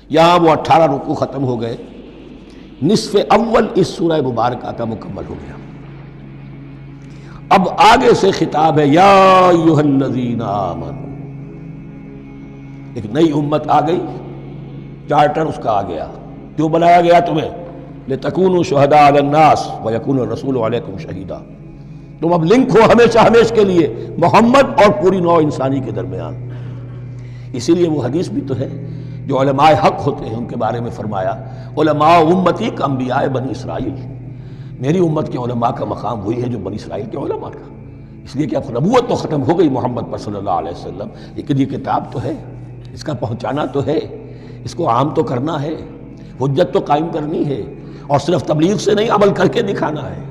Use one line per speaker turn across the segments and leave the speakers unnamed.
یہاں وہ 18 رکوع ختم ہو گئے، نصف اول اس سورہ مبارکہ کا مکمل ہو گیا۔ اب آگے سے خطاب ہے یا ایھا الذین آمنوا، ایک نئی امت آ گئی، چارٹر اس کا آ گیا۔ کیوں بنایا گیا تمہیں؟ لتکونوا شہداء علی الناس ویکون الرسول علیکم شہیدا، تم اب لنک ہو ہمیشہ ہمیش کے لیے محمد اور پوری نوع انسانی کے درمیان۔ اسی لیے وہ حدیث بھی تو ہے جو علماء حق ہوتے ہیں ان کے بارے میں فرمایا علماء امتی کا انبیاء بنی اسرائیل، میری امت کے علماء کا مقام وہی ہے جو بنی اسرائیل کے علماء کا، اس لیے کہ اب نبوت تو ختم ہو گئی محمد پر صلی اللہ علیہ وسلم، لیکن یہ کتاب تو ہے، اس کا پہنچانا تو ہے، اس کو عام تو کرنا ہے، حجت تو قائم کرنی ہے، اور صرف تبلیغ سے نہیں عمل کر کے دکھانا ہے،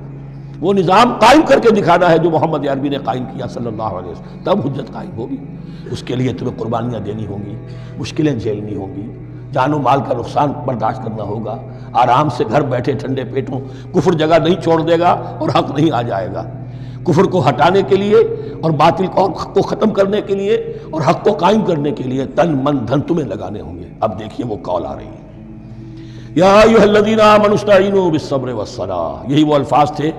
وہ نظام قائم کر کے دکھانا ہے جو محمد عربی نے قائم کیا صلی اللہ علیہ وسلم، تب حجت قائم ہوگی۔ اس کے لیے تمہیں قربانیاں دینی ہوں گی، مشکلیں جھیلنی ہوں گی، جان و مال کا نقصان برداشت کرنا ہوگا، آرام سے گھر بیٹھے ٹھنڈے پیٹوں کفر جگہ نہیں چھوڑ دے گا اور حق نہیں آ جائے گا۔ کفر کو ہٹانے کے لیے اور باطل کو ختم کرنے کے لیے اور حق کو قائم کرنے کے لیے تن من دھن تمہیں لگانے ہوں گے۔ اب دیکھیے وہ قول آ رہی ہے یا ایھا الذین آمنوا استعینوا بالصبر والصلاۃ، یہی وہ الفاظ تھے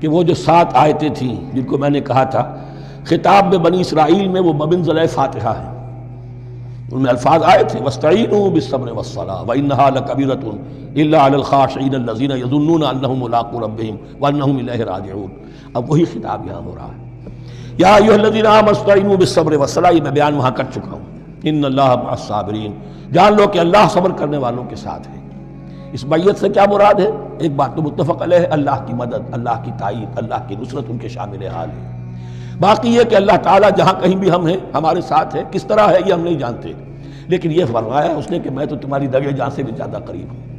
کہ وہ جو 7 آیتیں تھیں جن کو میں نے کہا تھا خطاب میں بنی اسرائیل میں وہ بمنزلہ فاتحہ ہے، ان میں الفاظ آئے تھے واستعینوا بالصبر والصلاۃ وانھا لکبیرۃ الا علی الخاشعین الذین یظنون انھم ملاقو ربہم وانھم الیہ راجعون۔ اب وہی خطاب یہاں ہو رہا ہے یا ایھا الذین آمنوا استعینوا بالصبر والصلاۃ، یہ میں بیان وہاں کر چکا ہوں، ان اللہ مع الصابرین، جان لو کہ اللہ صبر کرنے والوں کے ساتھ ہے۔ اس بیعت سے کیا مراد ہے؟ ایک بات تو متفق علیہ ہے، اللہ کی مدد، اللہ کی تائید، اللہ کی نصرت ان کے شامل حال ہے۔ باقی یہ کہ اللہ تعالیٰ جہاں کہیں بھی ہم ہیں ہمارے ساتھ ہے، کس طرح ہے یہ ہم نہیں جانتے، لیکن یہ فرمایا ہے اس نے کہ میں تو تمہاری دگے جان سے بھی زیادہ قریب ہوں۔